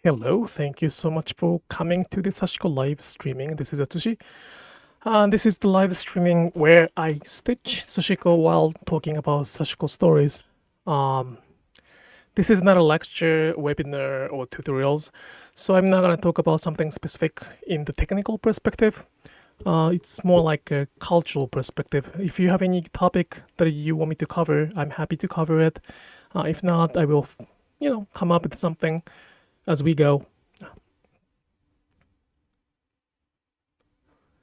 Hello, thank you so much for coming to the Sashiko Live Streaming. This is Atsushi. This is the live streaming where I stitch Sashiko while talking about Sashiko Stories. This is not a lecture, webinar, or tutorials, so I'm not going to talk about something specific in the technical perspective. It's more like a cultural perspective. If you have any topic that you want me to cover, I'm happy to cover it. If not, I will, come up with something as we go.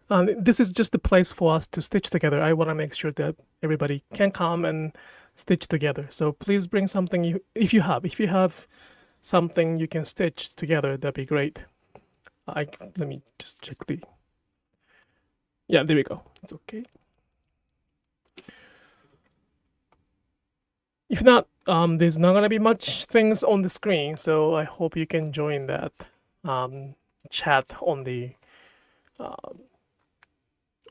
This is just a place for us to stitch together. I want to make sure that everybody can come and stitch together. So please bring something if you have something you can stitch together, that'd be great. Let me just check yeah, there we go. It's okay. If not, there's not gonna be much things on the screen, so I hope you can join that chat on the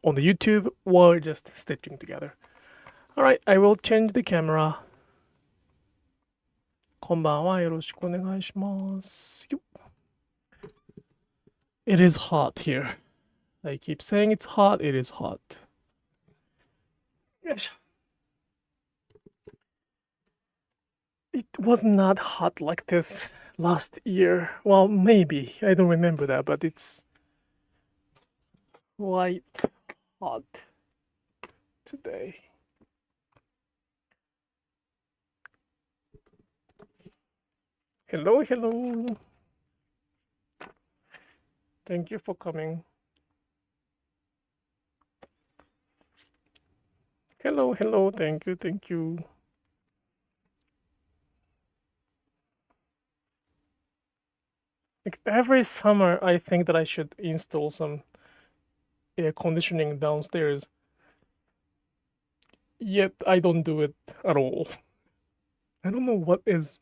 YouTube or just stitching together. All right, I will change the camera. こんばんは、よろしくお願いします。It is hot here. I keep saying it's hot. It is hot. よいしょ。It was not hot like this last year. Well, maybe. I don't remember that, but it's quite hot today. Hello, hello. Thank you for coming. Hello, hello. Thank you, thank you. Like every summer, I think that I should install some air conditioning downstairs. Yet I don't do it at all. I don't know what is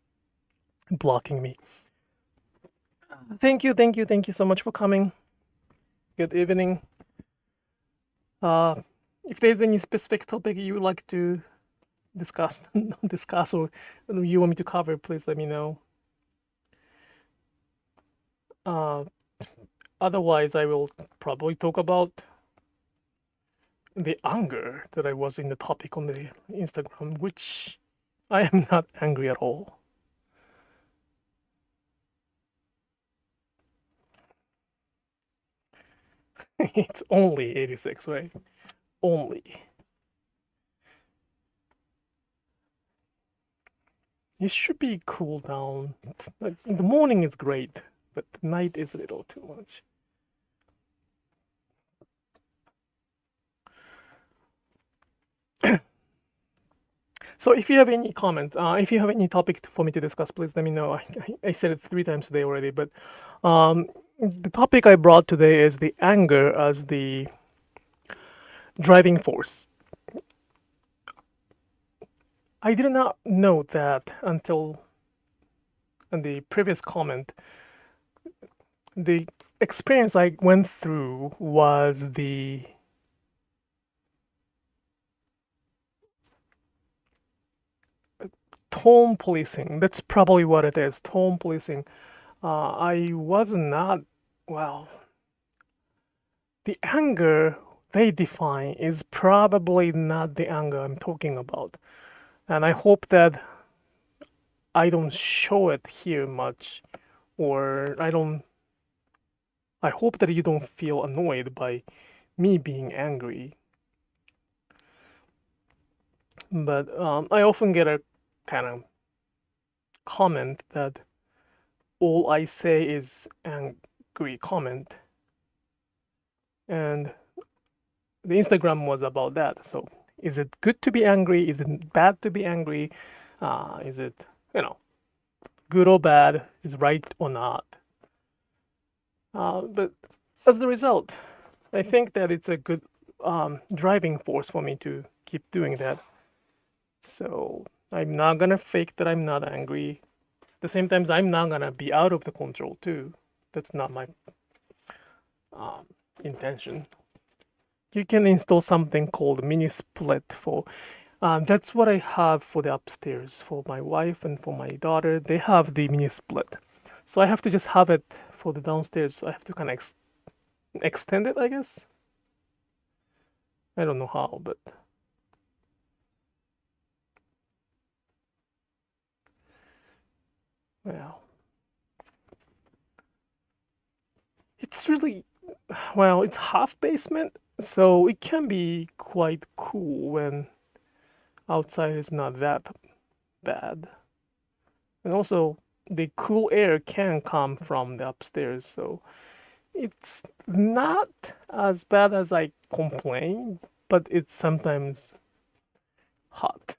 blocking me. Thank you so much for coming. Good evening. If there's any specific topic you would like to discuss or you want me to cover, please let me know. Otherwise, I will probably talk about the anger that I was in the topic on the Instagram, which I am not angry at all. It's only 86, right? Only. It should be cool down. Like in the morning is great, but the night is a little too much. So if you have any comment, if you have any topic for me to discuss, please let me know. I said it 3 times today already, but the topic I brought today is the anger as the driving force. I did not know that until in the previous comment. The experience I went through was the tone policing. That's probably what it is, tone policing. I was not, well, the anger they define is probably not the anger I'm talking about. And I hope that I don't show it here much, or I hope that you don't feel annoyed by me being angry. But I often get a kind of comment that all I say is angry comment. And the Instagram was about that. So is it good to be angry? Is it bad to be angry? Is it, good or bad? Is it right or not? But as the result, I think that it's a good driving force for me to keep doing that. So I'm not gonna fake that I'm not angry. At the same time, I'm not gonna be out of the control too. That's not my intention. You can install something called mini split for. That's what I have for the upstairs for my wife and for my daughter. They have the mini split. So I have to just have it for the downstairs. So I have to kind of extend it, I guess. I don't know how, but well, it's really, well, it's half basement, so it can be quite cool when outside is not that bad. And also, the cool air can come from the upstairs, so it's not as bad as I complain, but it's sometimes hot.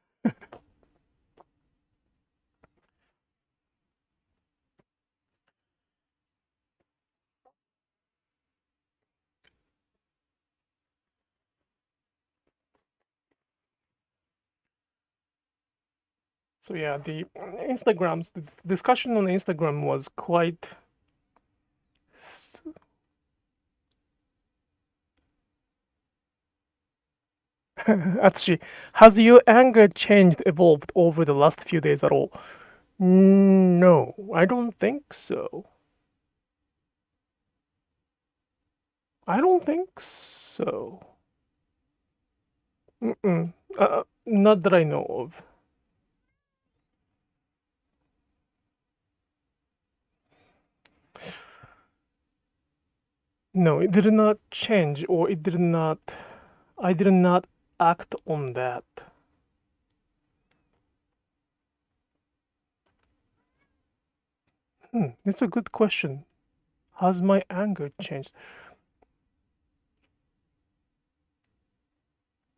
So yeah, the discussion on Instagram was quite Atsushi, has your anger changed, evolved over the last few days at all? No, I don't think so. I don't think so. Not that I know of. No, it did not change, or it did not. I did not act on that. It's a good question. Has my anger changed?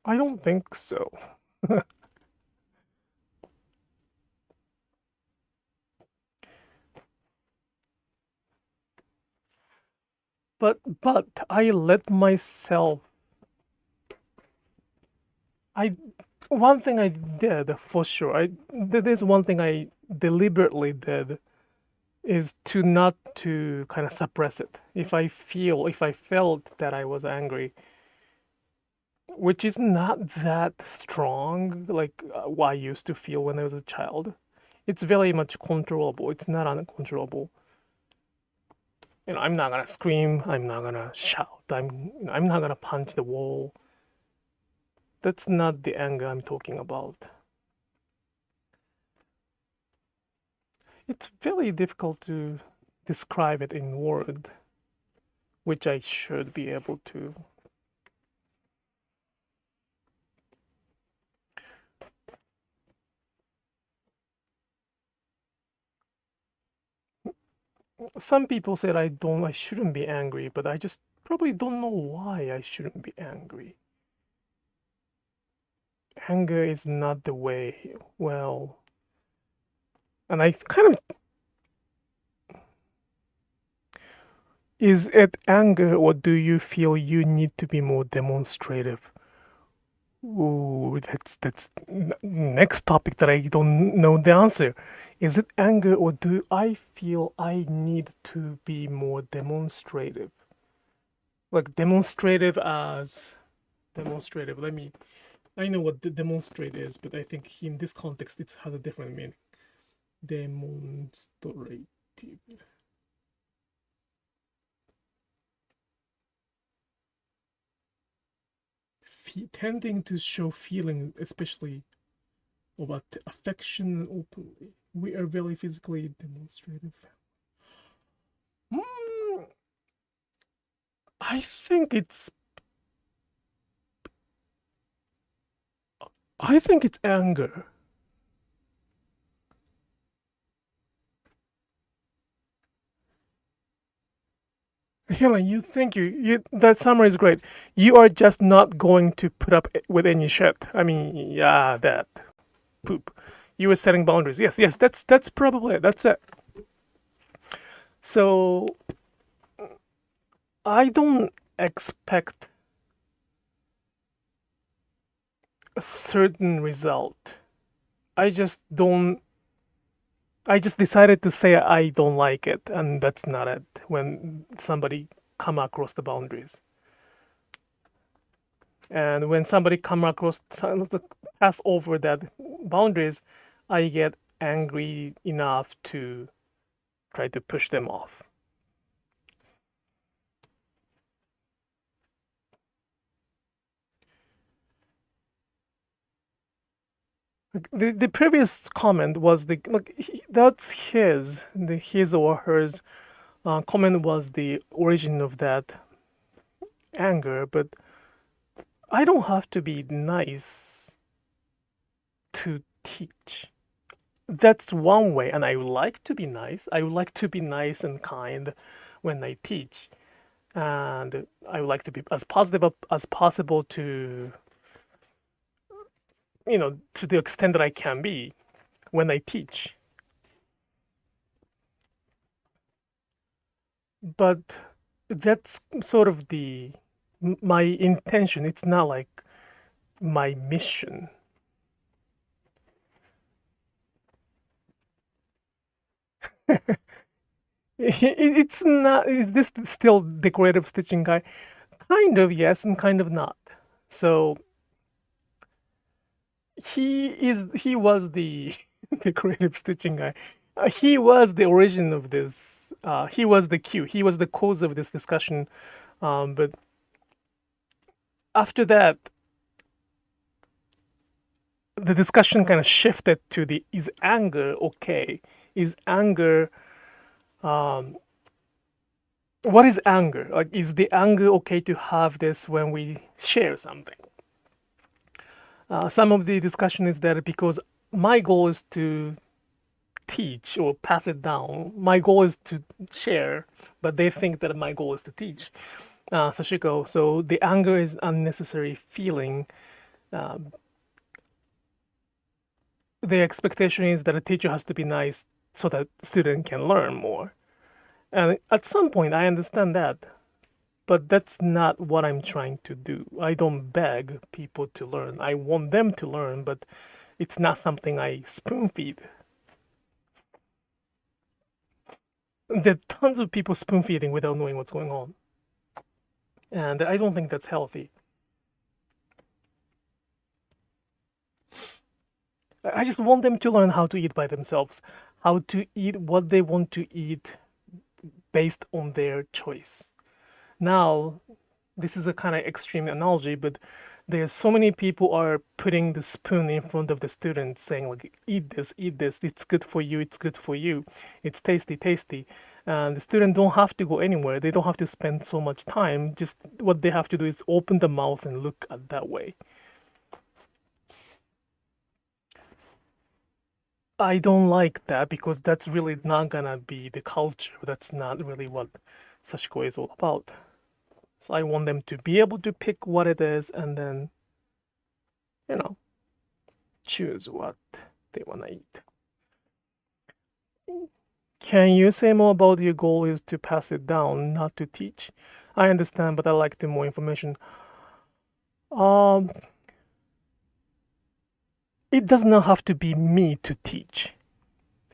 I don't think so. But I let myself. One thing I did for sure. There's one thing I deliberately did is to not to kind of suppress it. If I felt that I was angry, which is not that strong like what I used to feel when I was a child. It's very much controllable. It's not uncontrollable. I'm not gonna scream. I'm not gonna shout. I'm not gonna punch the wall. That's not the anger I'm talking about. It's very difficult to describe it in word, which I should be able to. Some people said I shouldn't be angry, but I just probably don't know why I shouldn't be angry. Anger is not the way. Well, and I kind of, is it anger, or do you feel you need to be more demonstrative? Ooh, that's next topic that I don't know the answer. Is it anger, or do I feel I need to be more demonstrative? Like demonstrative as demonstrative. I know what the demonstrate is, but I think in this context it has a different meaning. Demonstrative. Tending to show feeling, especially about affection openly. We are very physically demonstrative. I think it's anger. Helen, that summary is great. You are just not going to put up with any shit. I mean, yeah, that poop. You were setting boundaries. Yes, that's probably it. That's it. So I don't expect a certain result. I just decided to say I don't like it, and that's not it. When somebody come across the boundaries, and when somebody pass over that boundaries, I get angry enough to try to push them off. The previous comment was that's his or hers comment was the origin of that anger, but I don't have to be nice to teach. That's one way, and I would like to be nice. I would like to be nice and kind when I teach, and I would like to be as positive as possible to, to the extent that I can be when I teach. But that's sort of my intention. It's not like my mission. It's not. Is this still decorative stitching guy? Kind of yes, and kind of not. So he was the decorative stitching guy. He was the origin of this. He was the cue. He was the cause of this discussion. But after that, the discussion kind of shifted to is anger okay? Is anger what is anger? Like, is the anger okay to have this when we share something? Some of the discussion is that because my goal is to teach or pass it down, my goal is to share, but they think that my goal is to teach. Sashiko, so the anger is unnecessary feeling. The expectation is that a teacher has to be nice so that student can learn more. And at some point, I understand that, but that's not what I'm trying to do. I don't beg people to learn. I want them to learn, but it's not something I spoon feed. There are tons of people spoon feeding without knowing what's going on. And I don't think that's healthy. I just want them to learn how to eat by themselves, how to eat what they want to eat based on their choice. Now, this is a kind of extreme analogy, but there's so many people are putting the spoon in front of the student saying like, eat this, it's good for you, it's tasty, tasty. And the student don't have to go anywhere. They don't have to spend so much time. Just what they have to do is open the mouth and look at that way. I don't like that because that's really not gonna be the culture. That's not really what Sashiko is all about. So I want them to be able to pick what it is and then, choose what they want to eat. Can you say more about your goal is to pass it down, not to teach? I understand, but I'd like to more information. It does not have to be me to teach.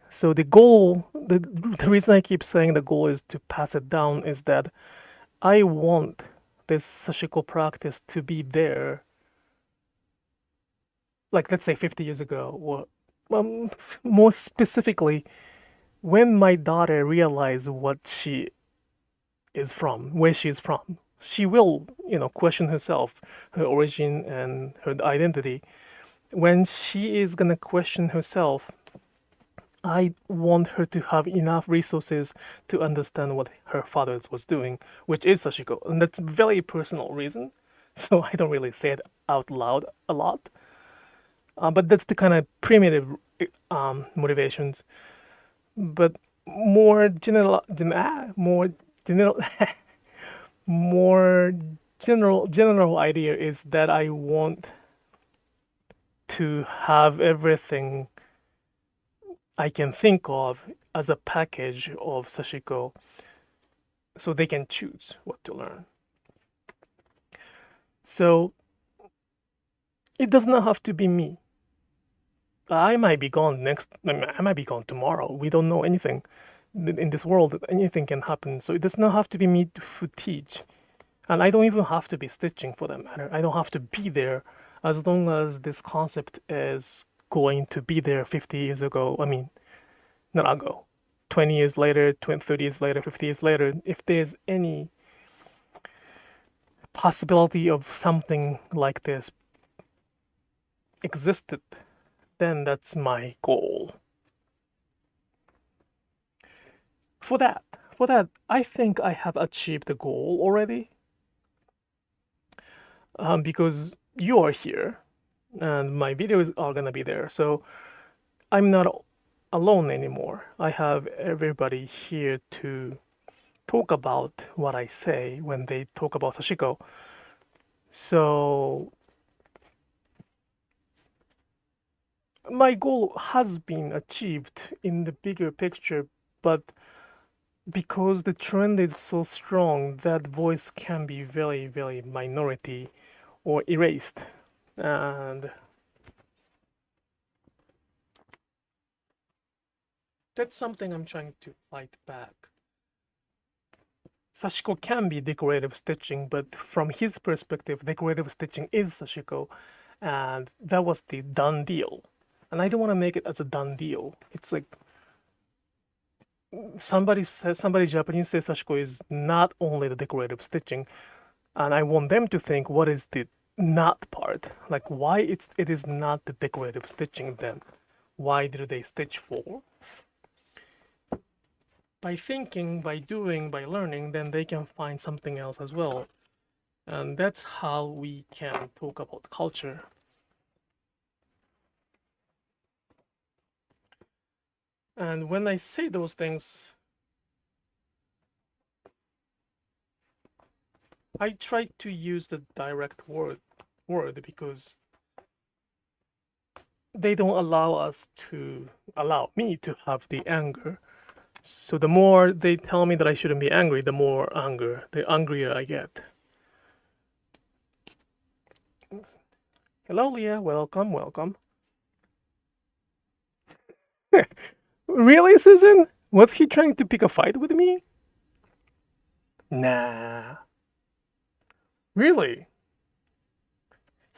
So the goal, the reason I keep saying the goal is to pass it down is that I want this Sashiko practice to be there, like let's say 50 years ago, or more specifically, when my daughter realizes what she is from, where she is from, she will, question herself, her origin and her identity. When she is gonna question herself, I want her to have enough resources to understand what her father was doing, which is Sashiko. And that's a very personal reason, so I don't really say it out loud a lot. But that's the kind of primitive motivations. But more general idea is that I want to have everything I can think of as a package of Sashiko so they can choose what to learn. So it does not have to be me. I might be gone I might be gone tomorrow. We don't know anything. In this world, anything can happen. So it does not have to be me to teach. And I don't even have to be stitching for that matter. I don't have to be there as long as this concept is going to be there 50 years ago. I mean, not ago. 20 years later, 20, 30 years later, 50 years later, if there's any possibility of something like this existed, then that's my goal. For that, I think I have achieved the goal already. Because you are here, and my videos are gonna be there, so I'm not alone anymore. I have everybody here to talk about what I say when they talk about Sashiko. So my goal has been achieved in the bigger picture, but because the trend is so strong, that voice can be very, very minority or erased. And that's something I'm trying to fight back. Sashiko can be decorative stitching, but from his perspective, decorative stitching is Sashiko, and that was the done deal. And I don't want to make it as a done deal. It's like somebody Japanese says Sashiko is not only the decorative stitching, and I want them to think what is the not part, like why it is not the decorative stitching then. Why did they stitch for? By thinking, by doing, by learning, then they can find something else as well. And that's how we can talk about culture. And when I say those things, I try to use the direct word because they don't allow me to have the anger. So the more they tell me that I shouldn't be angry, the angrier I get. Hello, Leah. Welcome. Really, Susan? Was he trying to pick a fight with me? Nah. Really?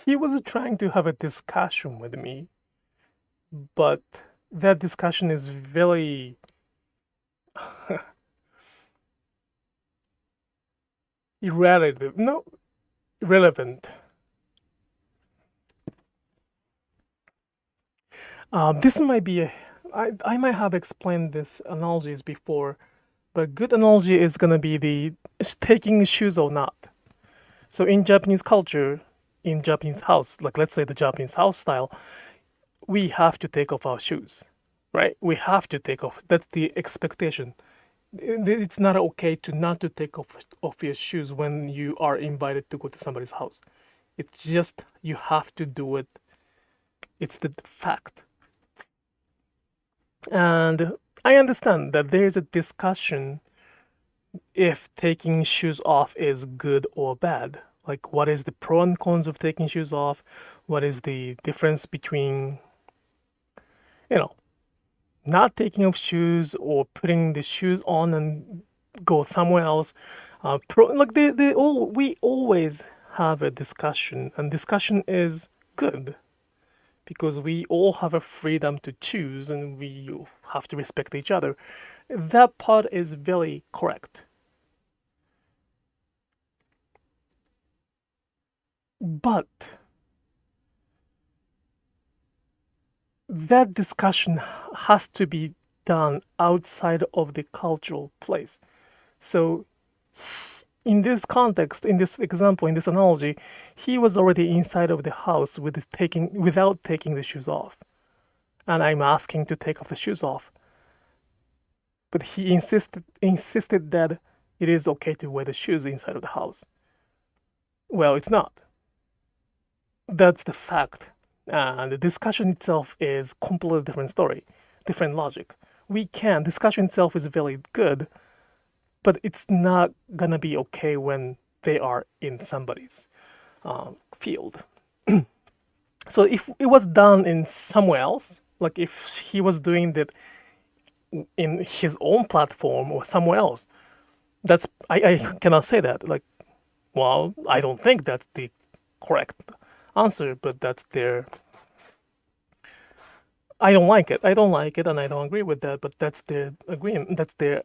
He was trying to have a discussion with me, but that discussion is very irrelevant. This might be I might have explained this analogies before, but good analogy is gonna be the taking shoes or not. So in Japanese culture, in Japanese house, like let's say the Japanese house style, we have to take off our shoes, right? We have to take off. That's the expectation. It's not okay to not to take off your shoes when you are invited to go to somebody's house. It's just you have to do it. It's the fact. And I understand that there is a discussion if taking shoes off is good or bad. Like, what is the pro and cons of taking shoes off? What is the difference between, not taking off shoes or putting the shoes on and go somewhere else? We always have a discussion, and discussion is good because we all have a freedom to choose and we have to respect each other. That part is very correct. But that discussion has to be done outside of the cultural place. So in this context, in this example, in this analogy, he was already inside of the house without taking the shoes off. And I'm asking to take off the shoes off. But he insisted that it is okay to wear the shoes inside of the house. Well, it's not. That's the fact. And the discussion itself is completely different story, different logic. Discussion itself is very good, but it's not gonna be okay when they are in somebody's field. So if it was done in somewhere else, like if he was doing that in his own platform or somewhere else, I cannot say that. Like, well, I don't think that's the correct answer, but that's their I don't like it. I don't like it, and I don't agree with that. But that's their agreement. That's their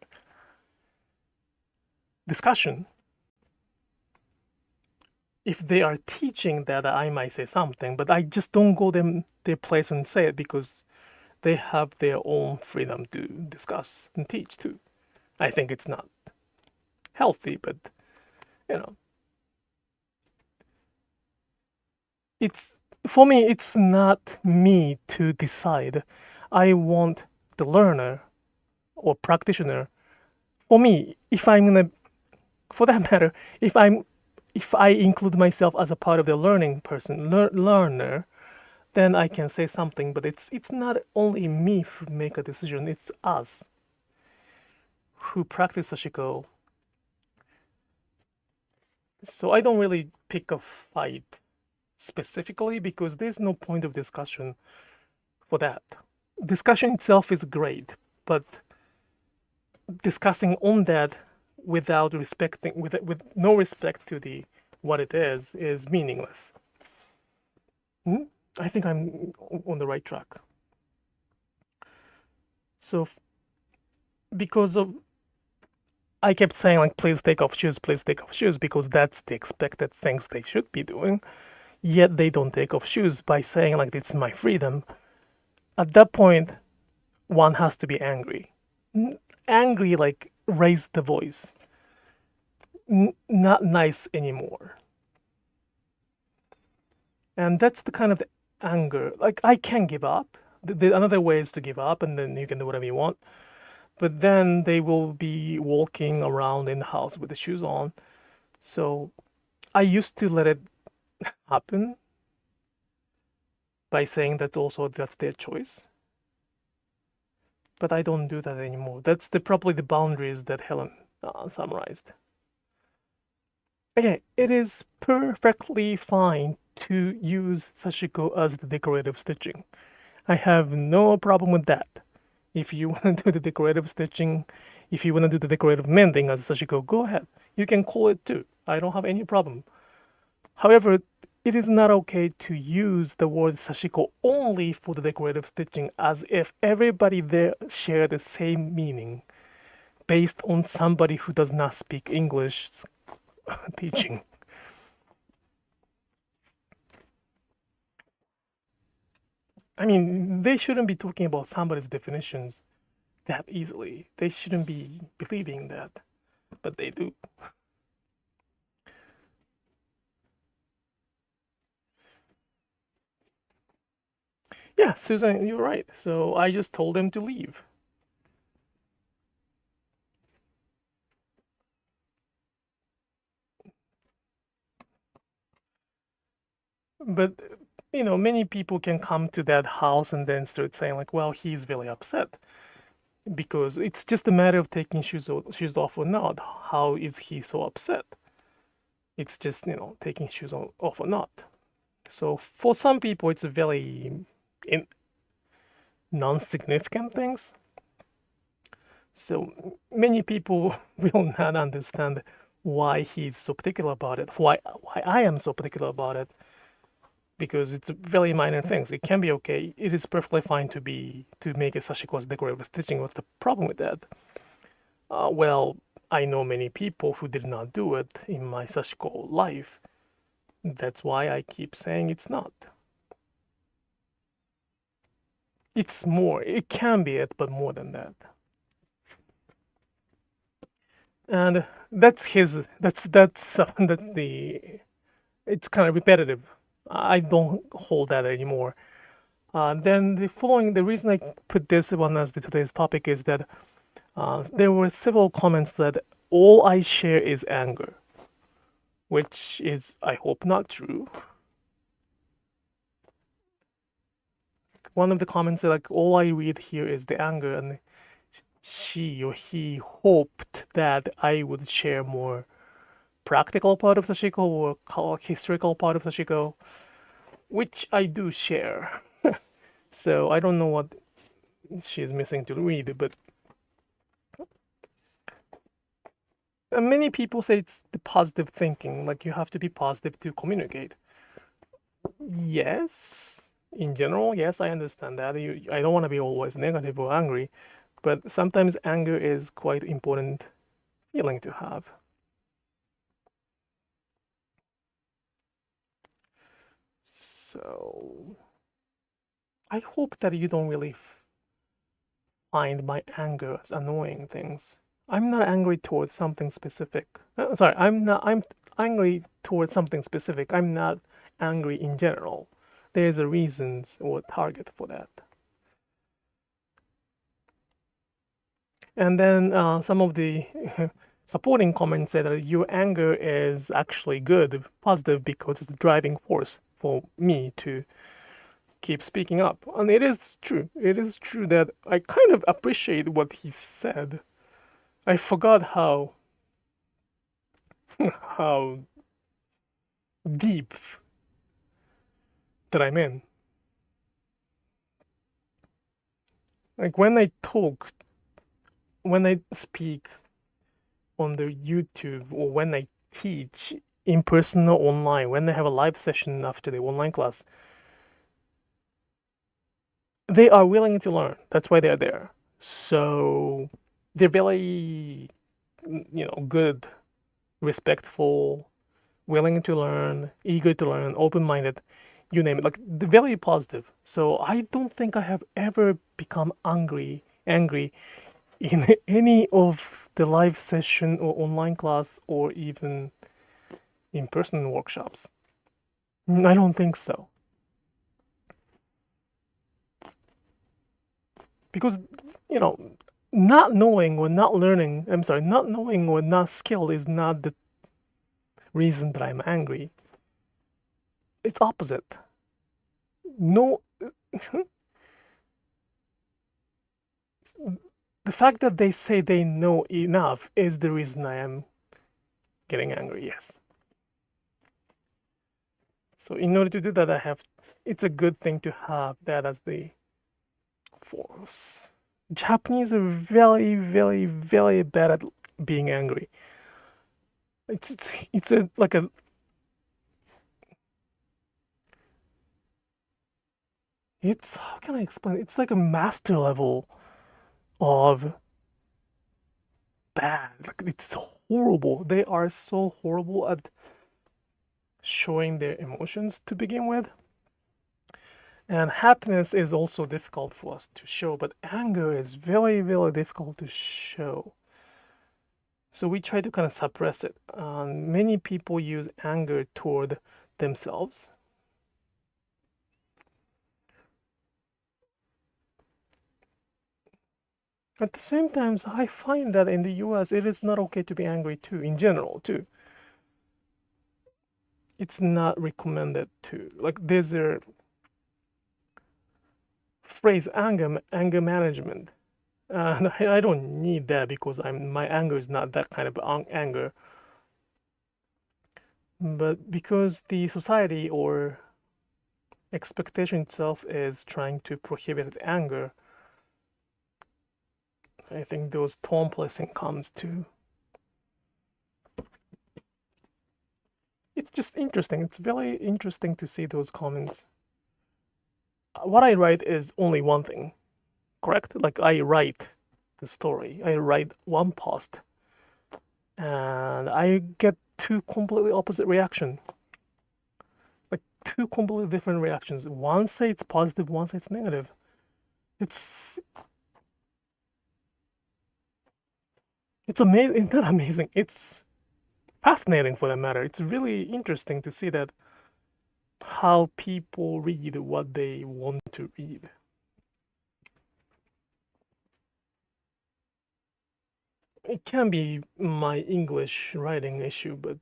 discussion. If they are teaching that, I might say something, but I just don't go their place and say it because they have their own freedom to discuss and teach too. I think it's not healthy, but you know, it's for me. It's not me to decide. I want the learner or practitioner. For me, if I'm gonna, for that matter, if I include myself as a part of the learning person, learner, then I can say something. But it's not only me who make a decision. It's us who practice Sashiko. So I don't really pick a fight specifically because there's no point of discussion for that. Discussion itself is great, but discussing on that without respecting, with no respect to the what it is meaningless. I think I'm on the right track. So because of I kept saying like please take off shoes because that's the expected things they should be doing, yet they don't take off shoes by saying like it's my freedom. At that point one has to be angry, like raise the voice, not nice anymore. And that's the kind of anger. Like I can give up. Another way is to give up and then you can do whatever you want. But then they will be walking around in the house with the shoes on. So I used to let it happen by saying that's their choice. But I don't do that anymore. That's probably the boundaries that Helen summarized. Okay, it is perfectly fine to use Sashiko as the decorative stitching. I have no problem with that. If you want to do the decorative stitching, if you want to do the decorative mending as Sashiko, go ahead. You can call it too. I don't have any problem. However, it is not okay to use the word Sashiko only for the decorative stitching as if everybody there share the same meaning based on somebody who does not speak English teaching. I mean, they shouldn't be talking about somebody's definitions that easily. They shouldn't be believing that, but they do. Yeah, Susan, you're right. So I just told them to leave. But many people can come to that house and then start saying like, well, he's really upset because it's just a matter of taking shoes off or not. How is he so upset? It's just taking shoes off or not. So for some people, it's very non-significant things. So many people will not understand why he's so particular about it. Why I am so particular about it. Because it's very minor things. It can be okay. It is perfectly fine to make a Sashiko as decorative stitching. What's the problem with that? Well, I know many people who did not do it in my Sashiko life. That's why I keep saying it's not. It's more. It can be it, but more than that. And that's the. It's kind of repetitive. I don't hold that anymore. Then the reason I put this one as today's topic is that there were several comments that all I share is anger, which is, I hope, not true. One of the comments said, like, all I read here is the anger, and she or he hoped that I would share more practical part of Sashiko or historical part of Sashiko, which I do share. So I don't know what she's missing to read, but many people say it's the positive thinking, like you have to be positive to communicate. Yes, In general, yes, I understand that. I don't want to be always negative or angry, but sometimes anger is quite important feeling to have. So I hope that you don't really find my anger as annoying things. I'm not angry towards something specific. Sorry, I'm angry towards something specific. I'm not angry in general. There's a reasons or target for that. And then some of the supporting comments say that your anger is actually good, positive, because it's the driving force for me to keep speaking up. And it is true. It is true that I kind of appreciate what he said. I forgot how how deep that I'm in. Like when I talk, when I speak on the YouTube, or when I teach in person or online, when I have a live session after the online class, they are willing to learn. That's why they're there. So they're very, good, respectful, willing to learn, eager to learn, open-minded, you name it. Like very positive. So I don't think I have ever become angry in any of the live session or online class or even in-person workshops. I don't think so. Because, not knowing or not learning, not knowing or not skilled is not the reason that I'm angry. It's opposite. No, the fact that they say they know enough is the reason I am getting angry, yes. So in order to do that, it's a good thing to have that as the force. Japanese are very, very, very bad at being angry. It's like a it's how can I explain it? It's like a master level of bad. Like it's horrible. They are so horrible at showing their emotions to begin with. And happiness is also difficult for us to show, but anger is very, very difficult to show. So we try to kind of suppress it. Many people use anger toward themselves. At the same time, I find that in the US, it is not okay to be angry too, in general, too. It's not recommended to. Like, there's a phrase, anger management. And I don't need that because my anger is not that kind of anger. But because the society or expectation itself is trying to prohibit anger, I think those tone placing comes to. It's just interesting. It's very interesting to see those comments. What I write is only one thing, correct? Like I write the story, I write one post, and I get two completely opposite reaction. Like two completely different reactions. One say it's positive, one say it's negative. It's amazing. It's not amazing. It's fascinating for that matter. It's really interesting to see that how people read what they want to read. It can be my English writing issue, but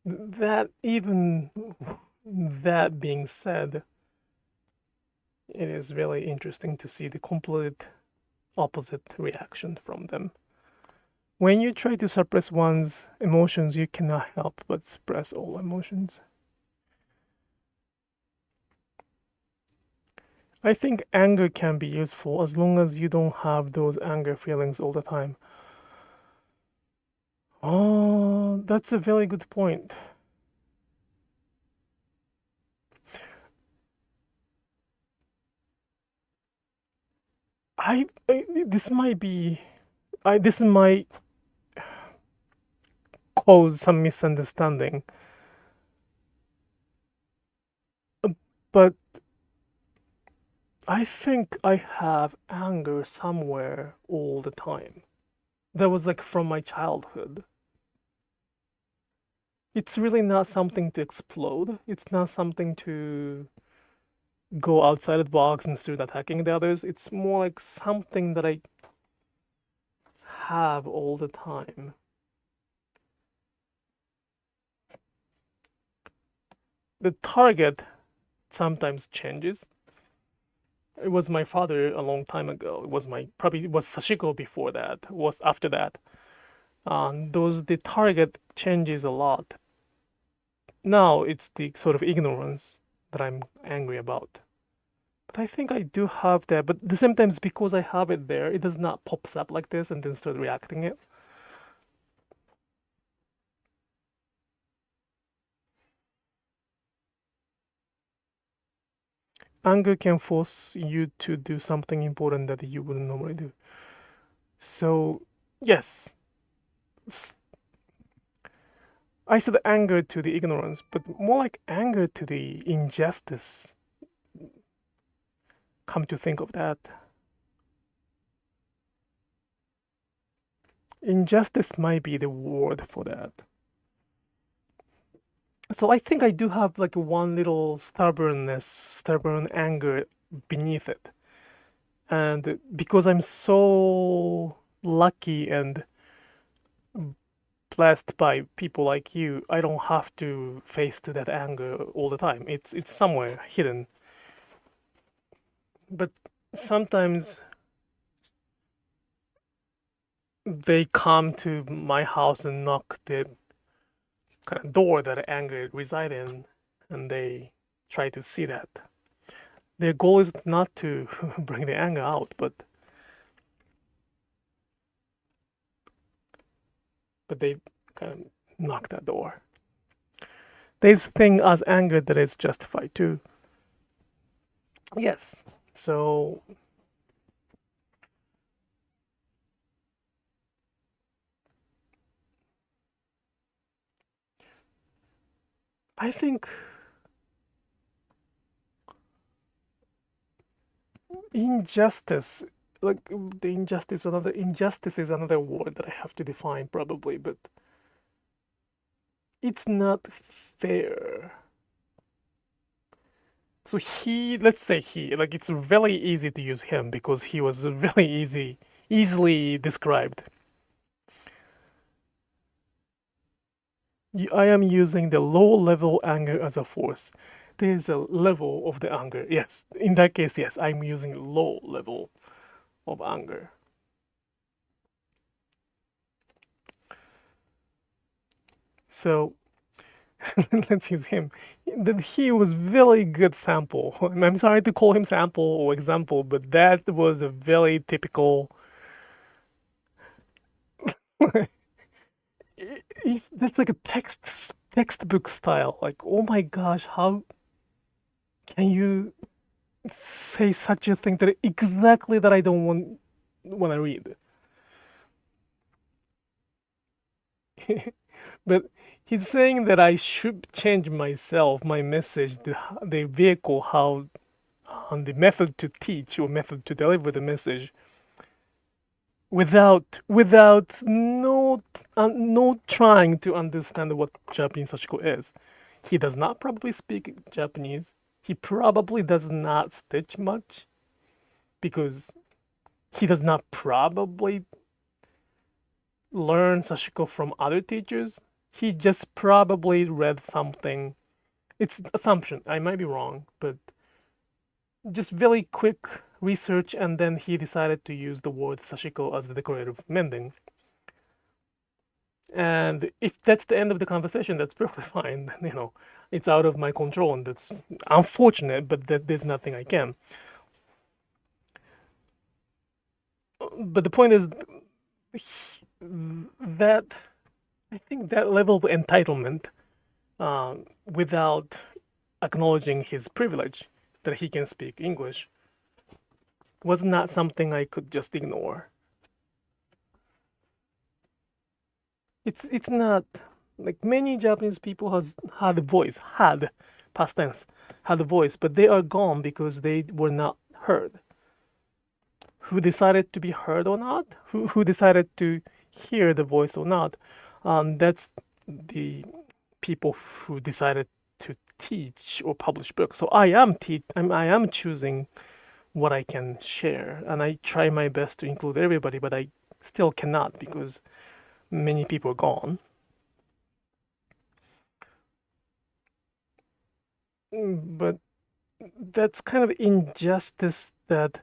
that even that being said, it is really interesting to see the complete opposite reaction from them. When you try to suppress one's emotions, you cannot help but suppress all emotions. I think anger can be useful as long as you don't have those anger feelings all the time. Oh, that's a very good point. this might be, this might cause some misunderstanding, but I think I have anger somewhere all the time. That was like from my childhood. It's really not something to explode. It's not something to go outside the box and start attacking the others. It's more like something that I have all the time. The target sometimes changes. It was my father a long time ago. It was probably was Sashiko before that. Was after that. The target changes a lot. Now it's the sort of ignorance that I'm angry about. But I think I do have that. But the same times because I have it there, it does not pops up like this and then start reacting it. Anger can force you to do something important that you wouldn't normally do. So, yes. I said anger to the ignorance, but more like anger to the injustice. Come to think of that. Injustice might be the word for that. So I think I do have like one little stubborn anger beneath it. And because I'm so lucky and blessed by people like you, I don't have to face to that anger all the time. It's somewhere hidden. But sometimes they come to my house and knock the kind of door that anger reside in, and they try to see that. Their goal is not to bring the anger out, but they kind of knock that door. There's thing as anger that is justified too. Yes. So I think injustice, like the injustice is another word that I have to define probably, but it's not fair. So let's say like it's really easy to use him because he was really easily described. I am using the low level anger as a force. There is a level of the anger. Yes, in that case, yes, I'm using low level of anger. So let's use him. He was very good sample. I'm sorry to call him sample or example, but that was a very typical. If that's like a textbook style. Like, oh my gosh, how can you say such a thing that exactly that I don't want to read? But he's saying that I should change myself, my message, the vehicle, how, the method to teach or method to deliver the message, without no trying to understand what Japanese Sashiko is. He does not probably speak Japanese. He probably does not stitch much because he does not probably learn Sashiko from other teachers. He just probably read something. It's assumption. I might be wrong, but just very quick research, and then he decided to use the word Sashiko as the decorative mending. And if that's the end of the conversation, that's perfectly fine. It's out of my control, and that's unfortunate, but there's nothing I can. But the point is that I think that level of entitlement, without acknowledging his privilege that he can speak English, was not something I could just ignore. It's not like many Japanese people had a voice, had past tense, had a voice, but they are gone because they were not heard. Who decided to be heard or not? Who decided to hear the voice or not? That's the people who decided to teach or publish books. So I am choosing what I can share, and I try my best to include everybody, but I still cannot because many people are gone. But that's kind of injustice that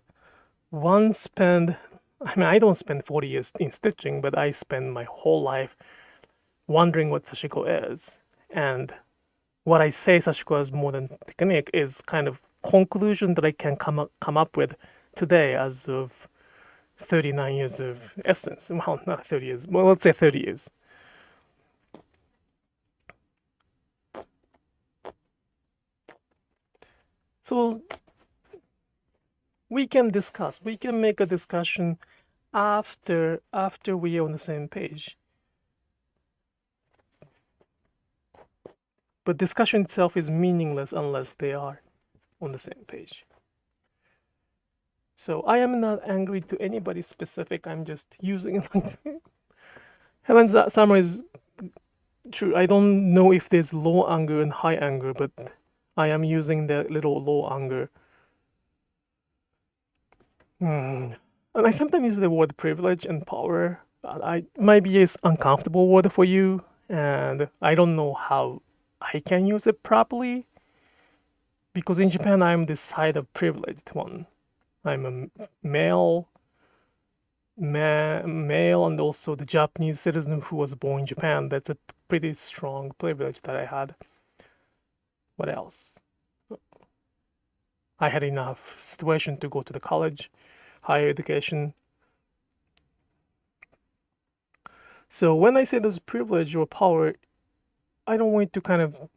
one spend. I mean, I don't spend 40 years in stitching, but I spend my whole life wondering what Sashiko is. And what I say Sashiko is more than technique is kind of conclusion that I can come up with today as of 39 years of essence. Well, not 30 years. Well, let's say 30 years. So we can discuss. We can make a discussion after we are on the same page. But discussion itself is meaningless unless they are on the same page. So I am not angry to anybody specific. I'm just using Helen's summary is true. I don't know if there's low anger and high anger, but I am using the little low anger. And I sometimes use the word privilege and power. I might be an uncomfortable word for you, and I don't know how I can use it properly. Because in Japan, I'm the side of privileged one. I'm a male, and also the Japanese citizen who was born in Japan. That's a pretty strong privilege that I had. What else? I had enough situation to go to the college, higher education. So when I say those privilege or power, I don't want to kind of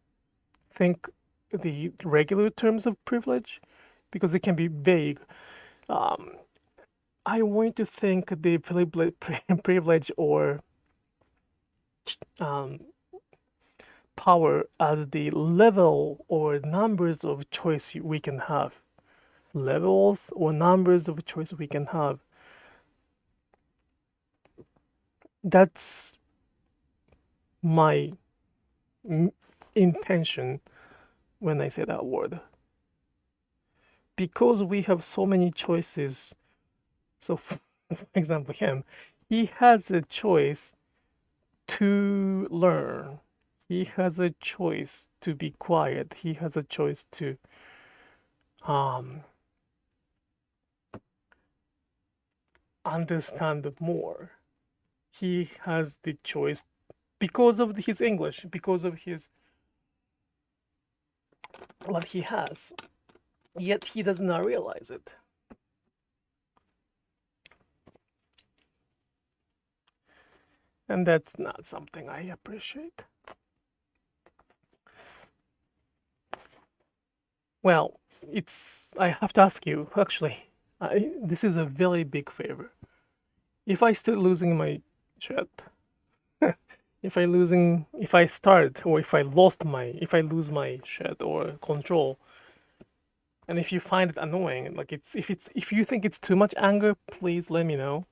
think the regular terms of privilege because it can be vague. I want to think the privilege or power as the level or numbers of choice we can have. Levels or numbers of choice we can have. That's my intention when I say that word. Because we have so many choices. So, for example, he has a choice to learn. He has a choice to be quiet. He has a choice to understand more. He has the choice because of his English, because of his what he has. Yet he does not realize it. And that's not something I appreciate. Well, I have to ask you, actually, this is a very big favor. If I start losing my shit, if I lose my shit or control, and if you find it annoying, like if you think it's too much anger, please let me know.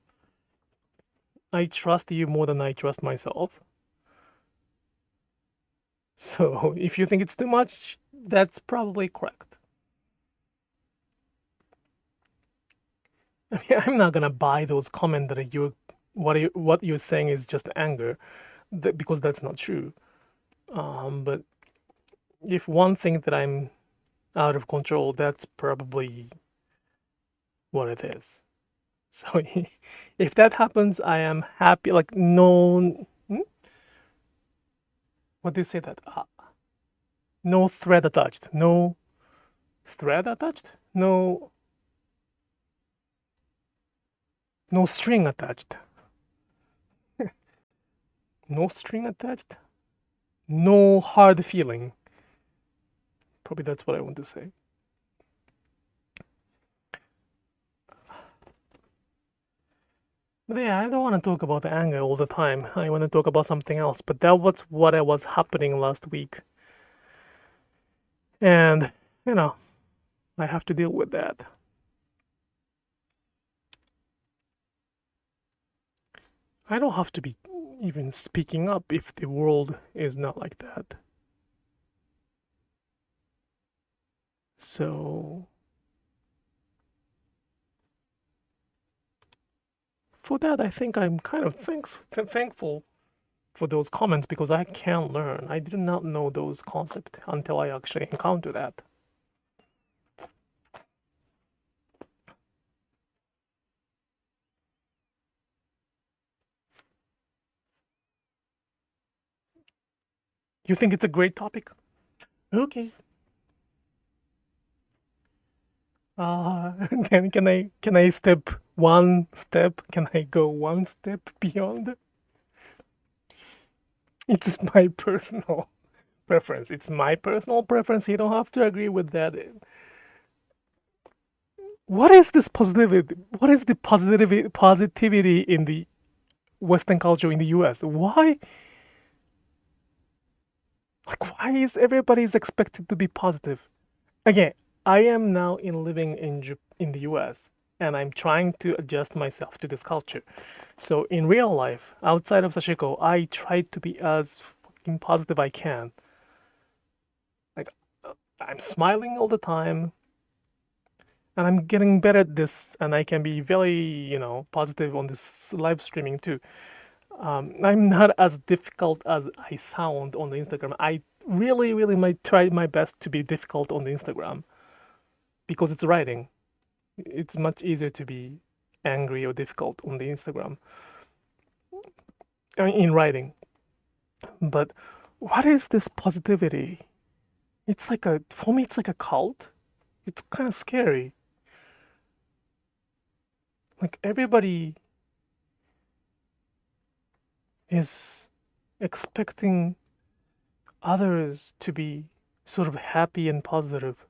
I trust you more than I trust myself. So if you think it's too much, that's probably correct. I mean, I'm not gonna buy those comments that what you're saying is just anger, because that's not true. But if one thing that I'm out of control, that's probably what it is. So if that happens, I am happy. Like no, what do you say that? No thread attached. No thread attached. No string attached. No string attached. No hard feeling. Probably that's what I want to say. Yeah, I don't want to talk about the anger all the time. I want to talk about something else. But that was what was happening last week. And, you know, I have to deal with that. I don't have to be even speaking up if the world is not like that. So, for that, I think I'm kind of thankful for those comments because I can learn. I did not know those concepts until I actually encountered that. You think it's a great topic? Okay. Can I step one step? Can I go one step beyond? It's my personal preference. It's my personal preference. You don't have to agree with that. What is this positivity? What is the positivity in the Western culture in the US? Why? Like, why is everybody's expected to be positive? Again, I am now living in the US, and I'm trying to adjust myself to this culture. So in real life, outside of Sashiko, I try to be as fucking positive I can. Like, I'm smiling all the time, and I'm getting better at this, and I can be very, positive on this live streaming too. I'm not as difficult as I sound on the Instagram. I really, really might try my best to be difficult on the Instagram because it's writing. It's much easier to be angry or difficult on the Instagram. I mean, in writing. But what is this positivity? It's like for me, it's like a cult. It's kind of scary. Like everybody is expecting others to be sort of happy and positive.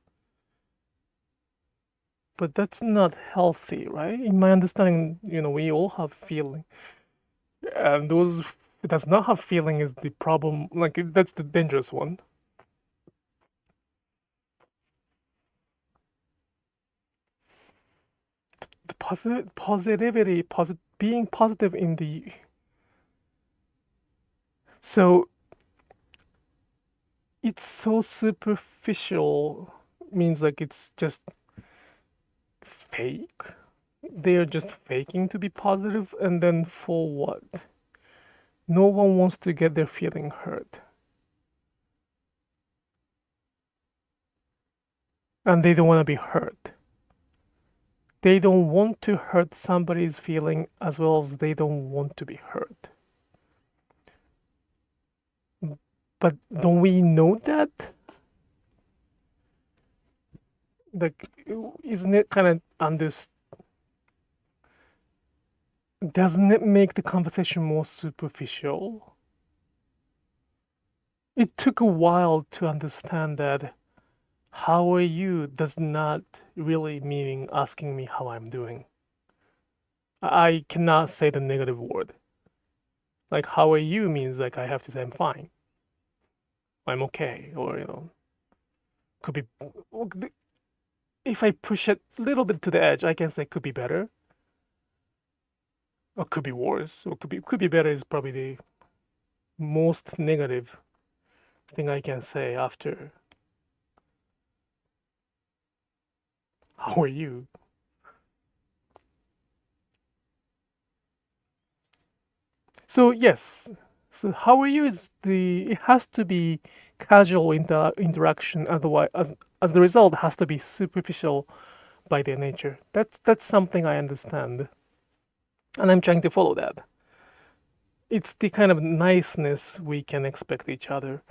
But that's not healthy, right? In my understanding, we all have feeling. And those who does not have feeling is the problem. Like that's the dangerous one. The positivity, being positive in the. So it's so superficial, means like it's just fake. They're just faking to be positive, and then for what? No one wants to get their feeling hurt. And they don't want to be hurt. They don't want to hurt somebody's feeling as well as they don't want to be hurt. But don't we know that? Like, isn't it kind of doesn't it make the conversation more superficial? It took a while to understand that how are you does not really meaning asking me how I'm doing. I cannot say the negative word. Like, how are you means like I have to say I'm fine. I'm okay. Or, could be. If I push it a little bit to the edge, I can say could be better. Or could be worse. Or could be better is probably the most negative thing I can say after how are you? So yes, so how are you is it has to be casual interaction. Otherwise, as the result, has to be superficial by their nature. That's something I understand, and I'm trying to follow that. It's the kind of niceness we can expect each other,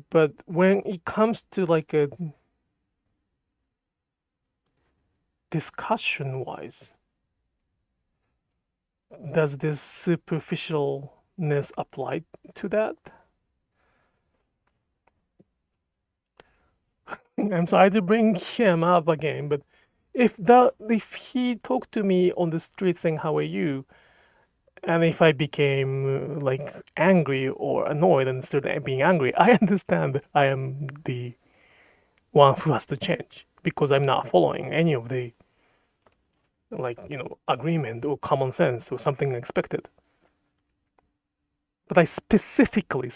but when it comes to like a discussion wise, does this superficialness apply to that? I'm sorry to bring him up again, but if he talked to me on the street saying how are you, and if I became like angry or annoyed and started being angry, I understand I am the one who has to change because I'm not following any of the agreement or common sense or something expected. But I specifically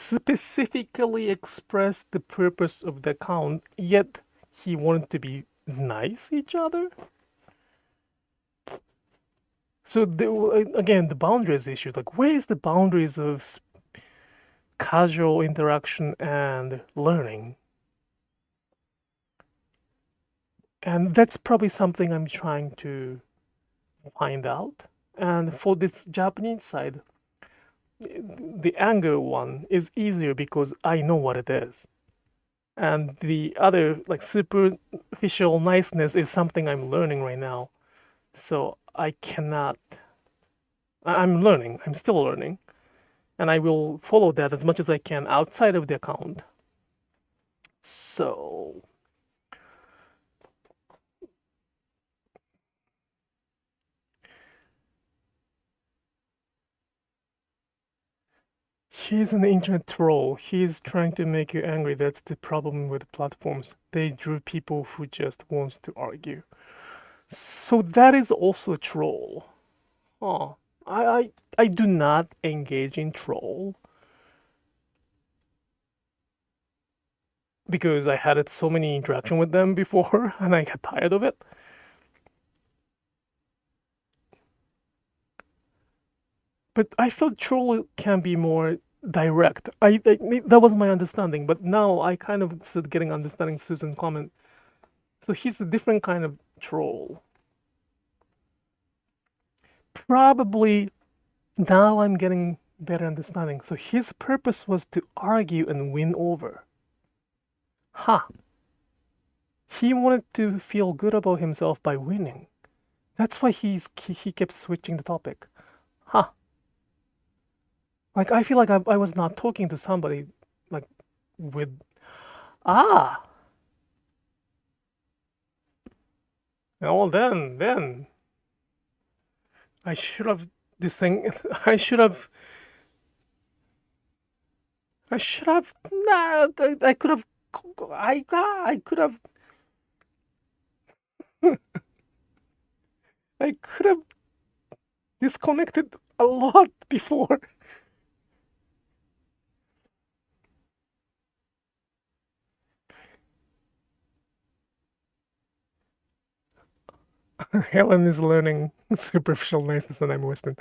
expressed the purpose of the account, yet he wanted to be nice each other. So again, the boundaries issue, like where is the boundaries of casual interaction and learning? And that's probably something I'm trying to find out. And for this Japanese side, the anger one is easier because I know what it is. And the other, like superficial niceness, is something I'm learning right now. So I cannot. I'm learning. I'm still learning. And I will follow that as much as I can outside of the account. So. He's an internet troll. He's trying to make you angry. That's the problem with platforms. They drew people who just wants to argue. So that is also a troll. Oh, I do not engage in troll because I had so many interaction with them before and I got tired of it. But I thought troll can be more direct. That was my understanding, but now I kind of started getting understanding Susan's comment. So he's a different kind of troll. Probably now I'm getting better understanding. So his purpose was to argue and win over. Ha! He wanted to feel good about himself by winning. That's why he kept switching the topic. Ha! Like I feel like I was not talking to somebody like with well then I should have this thing. I should have. Nah, I could have. I could have. I could have disconnected a lot before. Helen is learning superficial niceness and I'm Western.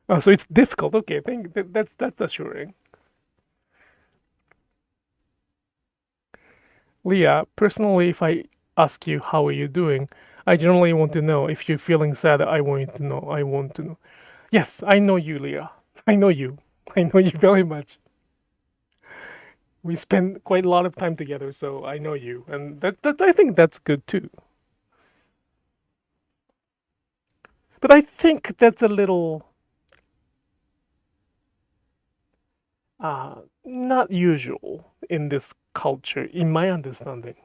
Oh, so it's difficult. Okay, I think that's assuring. Leah, personally, if I ask you how are you doing, I generally want to know. If you're feeling sad, I want to know. I want to know. Yes, I know you, Leah. I know you. I know you very much. We spend quite a lot of time together, so I know you, and that I think that's good too. But I think that's a little not usual in this culture, in my understanding.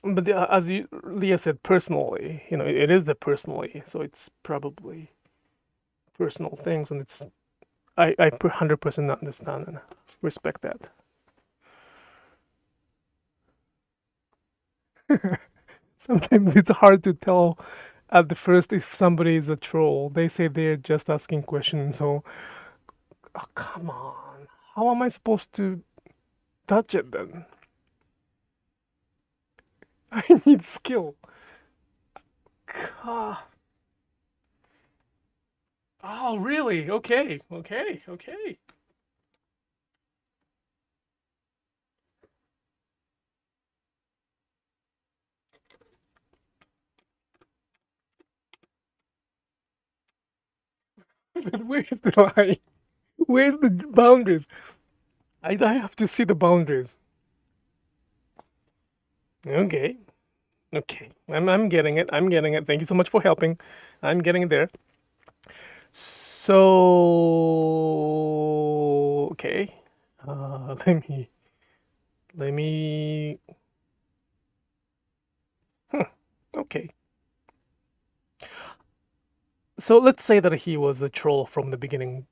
But as Leah said, personally, it is the personally, so it's probably personal things, and I 100% understand and respect that. Sometimes it's hard to tell at the first if somebody is a troll. They say they're just asking questions, so oh, come on. How am I supposed to touch it then? I need skill. Oh, really? Okay. But where's the line? Where's the boundaries? I have to see the boundaries. Okay. I'm getting it. Thank you so much for helping. I'm getting there. So okay. Let me. Okay. So let's say that he was a troll from the beginning.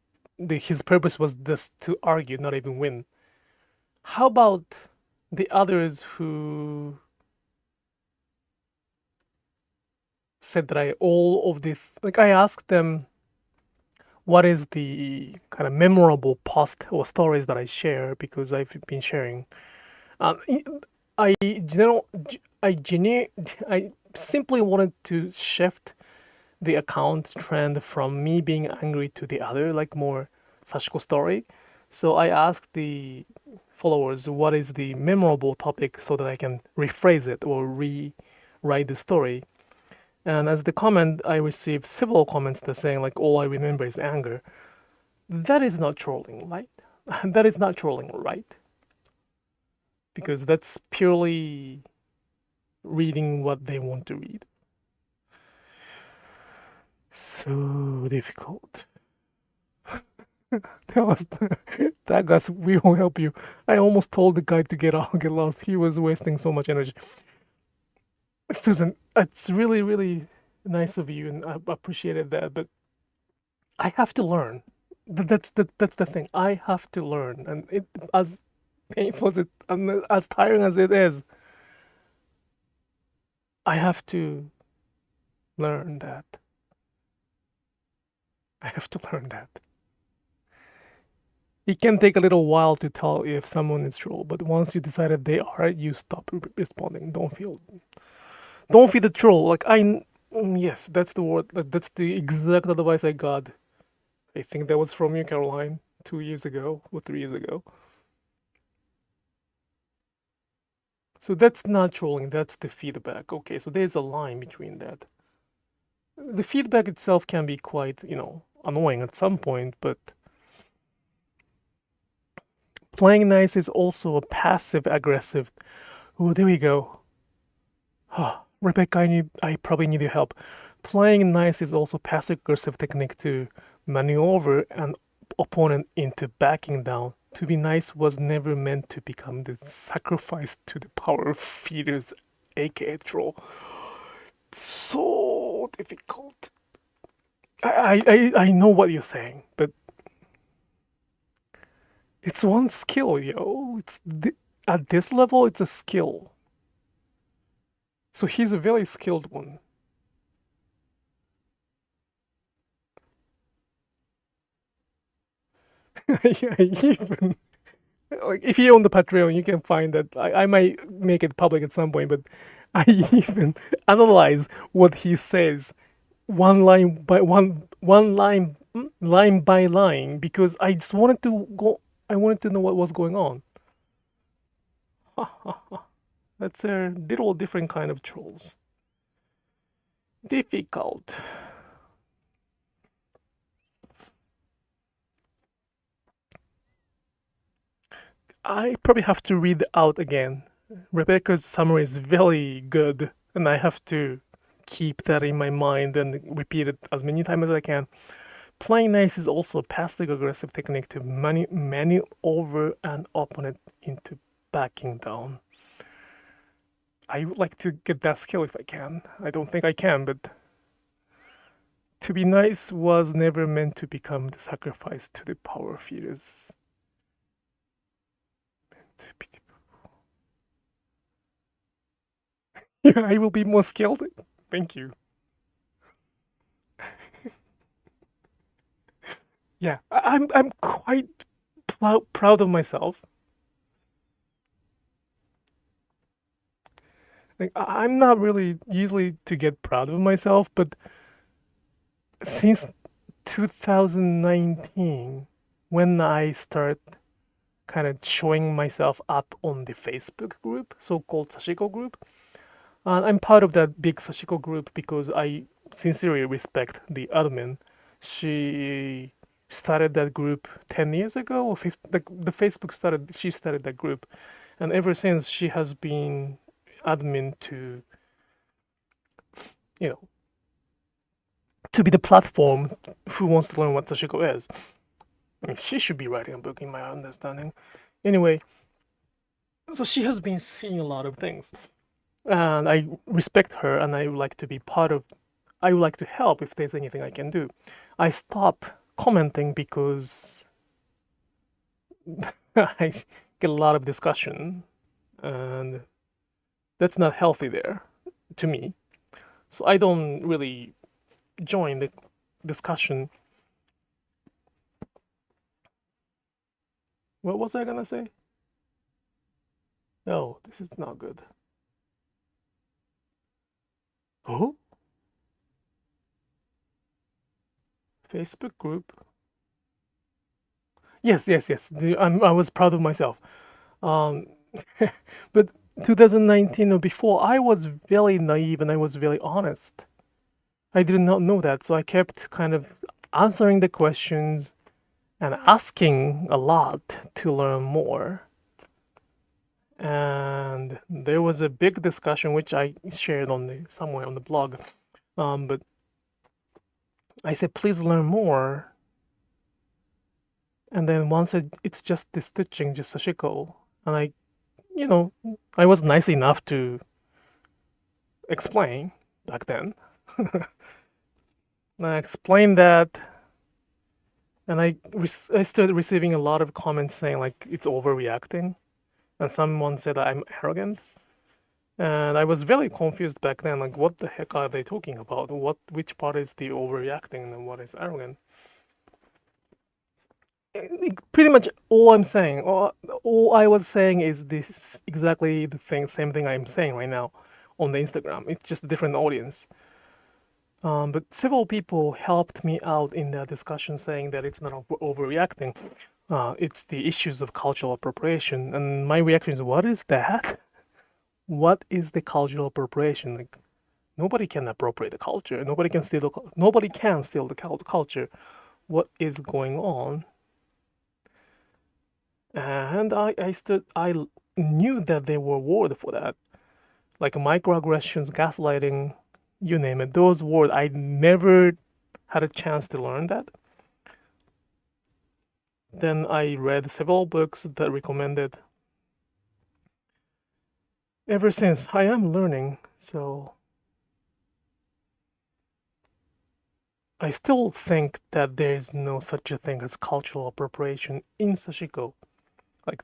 His purpose was just to argue, not even win. How about the others who said that I asked them what is the kind of memorable post or stories that I share, because I've been sharing. I simply wanted to shift the account trend from me being angry to the other, like more Sashiko story. So I asked the followers what is the memorable topic so that I can rephrase it or rewrite the story. And as the comment, I received several comments that saying like all I remember is anger. That is not trolling, right? That is not trolling, right? Because that's purely reading what they want to read. So difficult. Tell us, Dagas, we will help you. I almost told the guy to get lost. He was wasting so much energy. Susan, it's really, really nice of you, and I appreciated that. But I have to learn. That's the thing. I have to learn, and it as painful as it, and as tiring as it is, I have to learn that. I have to learn that. It can take a little while to tell if someone is troll, but once you decided they are, you stop responding. Don't feel the troll. Like yes, that's the word. That's the exact advice I got. I think that was from you, Caroline, 2 years ago or 3 years ago. So that's not trolling. That's the feedback. Okay, so there's a line between that. The feedback itself can be quite, annoying at some point, but playing nice is also a passive aggressive. Oh, there we go. Rebecca, I probably need your help. Playing nice is also passive aggressive technique to maneuver an opponent into backing down. To be nice was never meant to become the sacrifice to the power feeders, aka troll. So difficult. I know what you're saying, but it's one skill, at this level, it's a skill. So he's a very skilled one. Even like if you own the Patreon, you can find that I might make it public at some point, but I even analyze what he says one line by line because I just wanted to go. I wanted to know what was going on. That's a little different kind of trolls. Difficult. I probably have to read out again. Rebecca's summary is very good, and I have to keep that in my mind and repeat it as many times as I can. Playing nice is also a passive-aggressive technique to maneuver an opponent into backing down. I would like to get that skill if I can. I don't think I can, but to be nice was never meant to become the sacrifice to the power feeders. Yeah, I will be more skilled. Thank you. Yeah, I'm quite proud of myself. Like I'm not really easily to get proud of myself, but since 2019, when I start kind of showing myself up on the Facebook group, so-called Sashiko group, I'm part of that big Sashiko group because I sincerely respect the admin. She started that group 10 years ago or 15, the Facebook she started that group, and ever since she has been admin to to be the platform who wants to learn what Sashiko is. I mean, she should be writing a book in my understanding. Anyway, so she has been seeing a lot of things. and I respect her, and I would like to be part of. I would like to help if there's anything I can do. I stop commenting because I get a lot of discussion, and that's not healthy there to me. So I don't really join the discussion. What was I gonna say? No, this is not good. Oh? Facebook group? Yes. I was proud of myself. Um, but 2019 or before, I was very naive and I was very honest. I did not know that, so I kept kind of answering the questions and asking a lot to learn more. And there was a big discussion which I shared on somewhere on the blog. But I said, please learn more. And then once it's just the stitching, just Sashiko, and I was nice enough to explain back then. And I explained that, and I started receiving a lot of comments saying like it's overreacting, and someone said I'm arrogant, and I was very confused back then. Like, what the heck are they talking about? Which part is the overreacting and what is arrogant? Pretty much all I'm saying, all I was saying is this exactly same thing I'm saying right now on the Instagram. It's just a different audience. But several people helped me out in that discussion, saying that it's not overreacting. It's the issues of cultural appropriation. And my reaction is, what is that? What is the cultural appropriation? Like, nobody can appropriate the culture. Nobody can steal the culture. What is going on? And I knew that there were words for that, like microaggressions, gaslighting, you name it. Those words, I never had a chance to learn that. Then I read several books that recommended. Ever since, I am learning, so I still think that there is no such a thing as cultural appropriation in Sashiko. Like,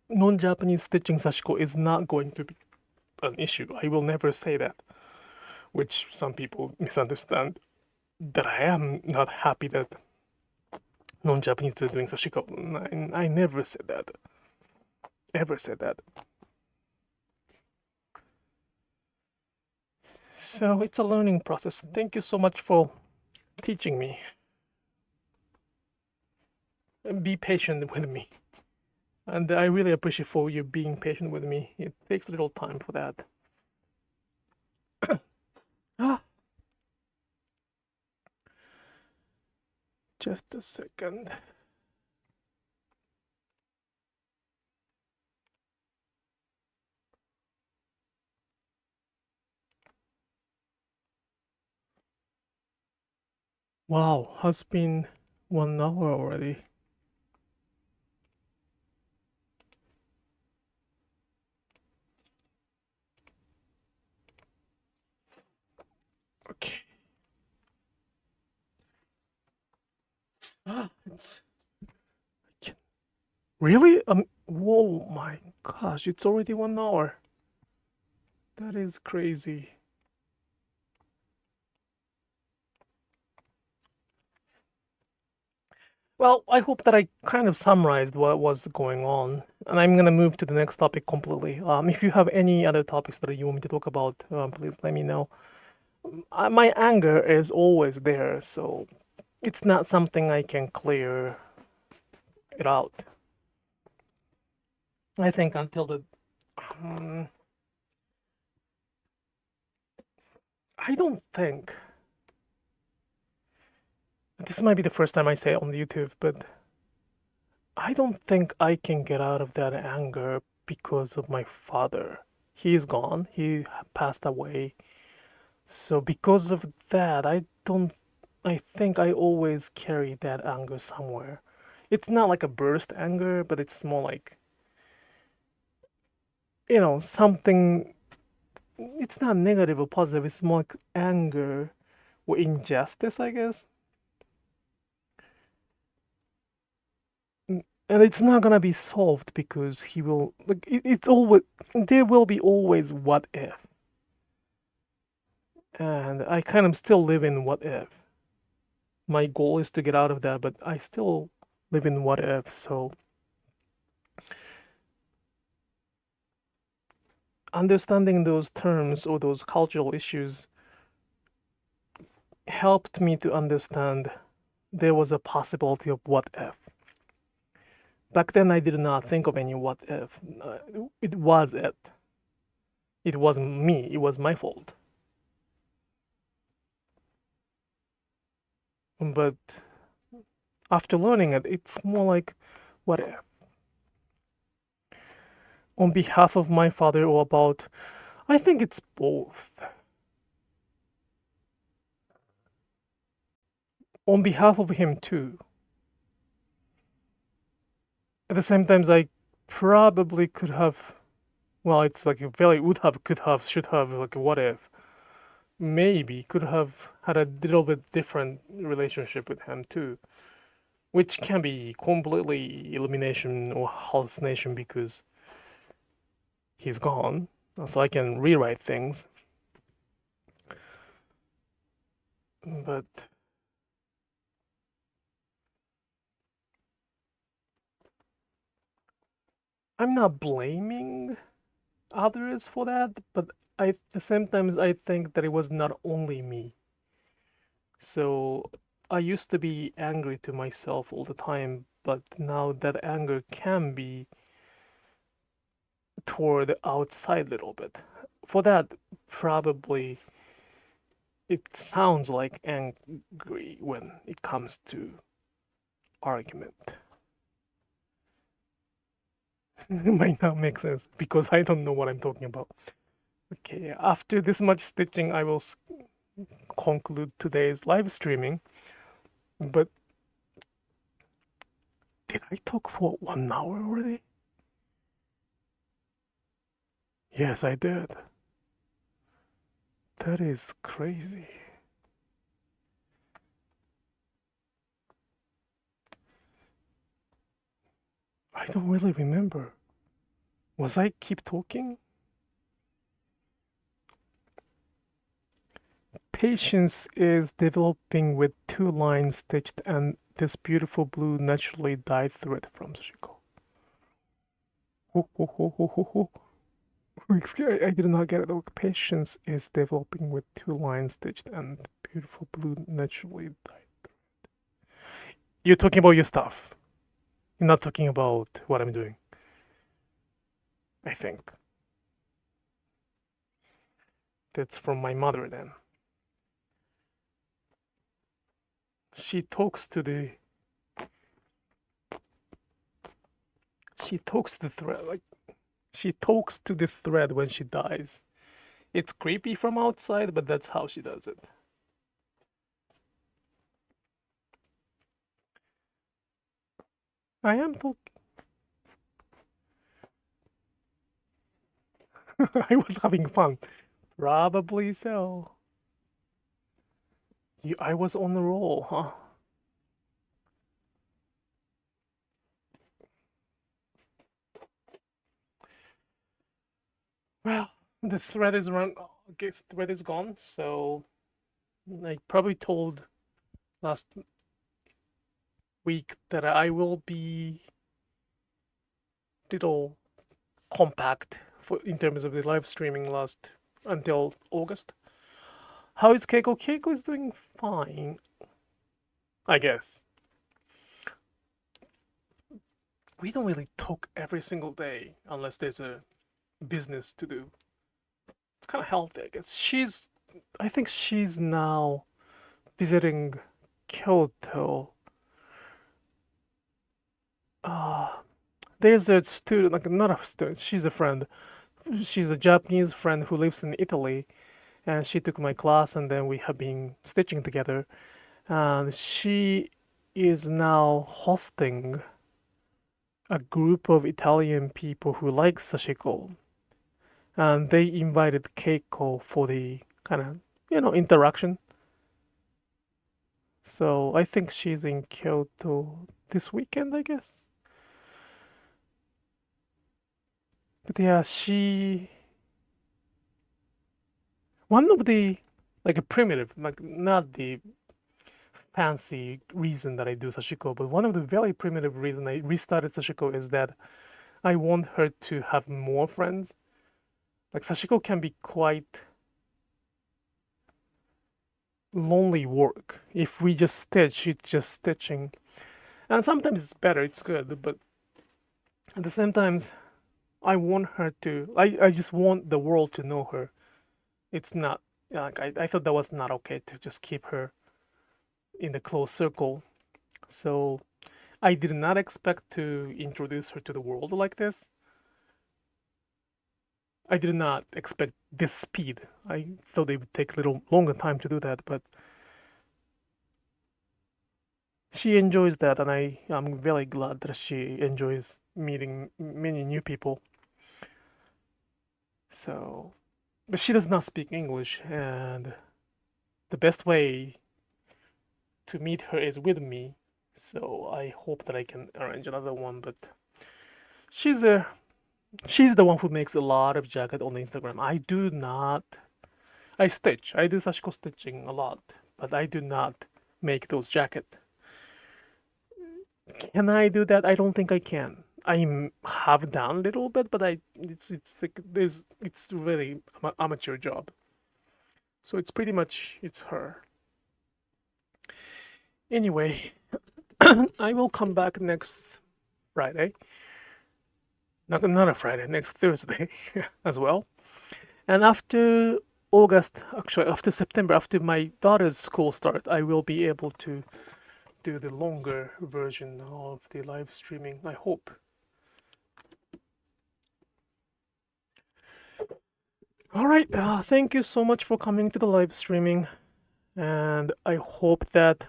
non-Japanese stitching Sashiko is not going to be an issue. I will never say that, which some people misunderstand. That I am not happy that non-Japanese are doing Sashiko. I never said that. Ever said that. So it's a learning process. Thank you so much for teaching me. And be patient with me. And I really appreciate for you being patient with me. It takes a little time for that. Just a second. Wow, has been 1 hour already. Okay. It's really whoa, my gosh, it's already 1 hour. That is crazy. Well, I hope that I kind of summarized what was going on, and I'm gonna move to the next topic completely. If you have any other topics that you want me to talk about, please let me know. My anger is always there, so it's not something I can clear it out. I think until I don't think this might be the first time I say it on YouTube, but I don't think I can get out of that anger because of my father. He's gone. He passed away. So because of that, I think I always carry that anger somewhere. It's not like a burst anger, but it's more like something, it's not negative or positive, it's more like anger or injustice, I guess. And it's not gonna be solved because he will, like, it's always, there will be always what if. And I kind of still live in what if. My goal is to get out of that, but I still live in what if, so understanding those terms or those cultural issues helped me to understand there was a possibility of what if. Back then, I did not think of any what if. It was it. It wasn't me. It was my fault. But after learning it, it's more like, what if? On behalf of my father or about, I think it's both. On behalf of him too. At the same time, I probably could have, well, it's like a very would have, could have, should have, like what if. Maybe could have had a little bit different relationship with him too, which can be completely illumination or hallucination because he's gone, so I can rewrite things. But I'm not blaming others for that, but at the same time, I think that it was not only me. So I used to be angry to myself all the time, but now that anger can be toward the outside a little bit. For that, probably it sounds like angry when it comes to argument. It might not make sense because I don't know what I'm talking about. Okay, after this much stitching, I will conclude today's live streaming. But did I talk for 1 hour already? Yes, I did. That is crazy. I don't really remember. Was I keep talking? Patience is developing with 2 lines stitched and this beautiful blue naturally dyed thread from Sashiko. Ho, ho, ho, ho, ho, ho. Excuse, I did not get it. Look, patience is developing with 2 lines stitched and beautiful blue naturally dyed thread. You're talking about your stuff. You're not talking about what I'm doing. I think. That's from my mother then. She talks to the thread, like she talks to the thread when she dies. It's creepy from outside, but that's how she does it. I am talking. I was having fun. Probably so. I was on the roll, huh? Well, the thread is thread is gone, so I probably told last week that I will be little compact in terms of the live streaming last until August. How is Keiko? Keiko is doing fine, I guess. We don't really talk every single day unless there's a business to do. It's kind of healthy, I guess. I think she's now visiting Kyoto. There's a student, like not a student, she's a friend. She's a Japanese friend who lives in Italy, and she took my class, and then we have been stitching together. And she is now hosting a group of Italian people who like Sashiko and they invited Keiko for the kind of, interaction. So I think she's in Kyoto this weekend, I guess. But yeah, one of the, like a primitive, like not the fancy reason that I do Sashiko, but one of the very primitive reason I restarted Sashiko is that I want her to have more friends. Like Sashiko can be quite lonely work. If we just stitch, it's just stitching. And sometimes it's better, it's good, but at the same time, I want her to, I just want the world to know her. It's not, like, I thought that was not okay to just keep her in the close circle. So I did not expect to introduce her to the world like this. I did not expect this speed. I thought it would take a little longer time to do that, but she enjoys that, and I'm very glad that she enjoys meeting many new people. So, but she does not speak English, and the best way to meet her is with me. So I hope that I can arrange another one. But she's the one who makes a lot of jacket on Instagram. I do not. I stitch. I do Sashiko stitching a lot, but I do not make those jacket. Can I do that? I don't think I can. I have done a little bit, but it's like it's really amateur job. So it's pretty much it's her. Anyway, I will come back next Friday. Not a Friday, next Thursday as well. And after August, actually after September, after my daughter's school start, I will be able to do the longer version of the live streaming, I hope. All right, thank you so much for coming to the live streaming, and I hope that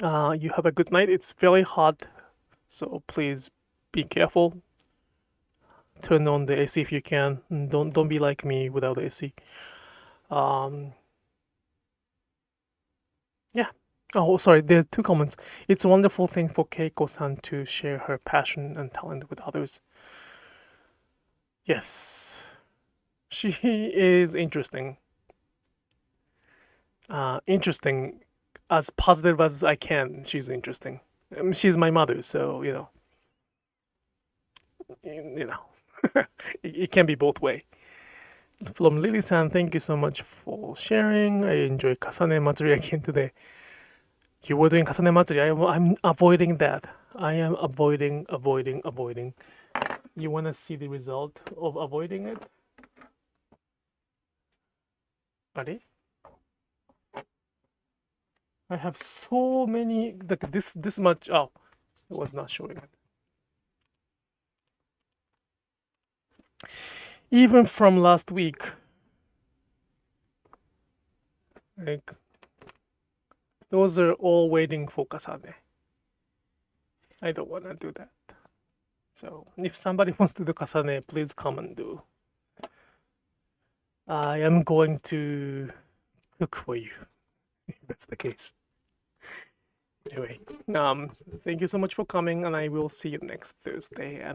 you have a good night. It's very hot, so please be careful. Turn on the AC if you can. Don't be like me without AC. Yeah. Oh, sorry. There are two comments. It's a wonderful thing for Keiko-san to share her passion and talent with others. Yes, she is interesting. Interesting, as positive as I can. She's interesting. She's my mother, so it can be both way. From Lily-san, thank you so much for sharing. I enjoy Kasane Matsuri again today. You were doing Kasane Matsuri. I'm avoiding that. I am avoiding. You want to see the result of avoiding it? Ready? I have so many, like this much. Oh, it was not showing it. Even from last week, like those are all waiting for Kasane. I don't want to do that. So if somebody wants to do Kasane, please come and do. I am going to cook for you, if that's the case. Anyway, thank you so much for coming, and I will see you next Thursday. And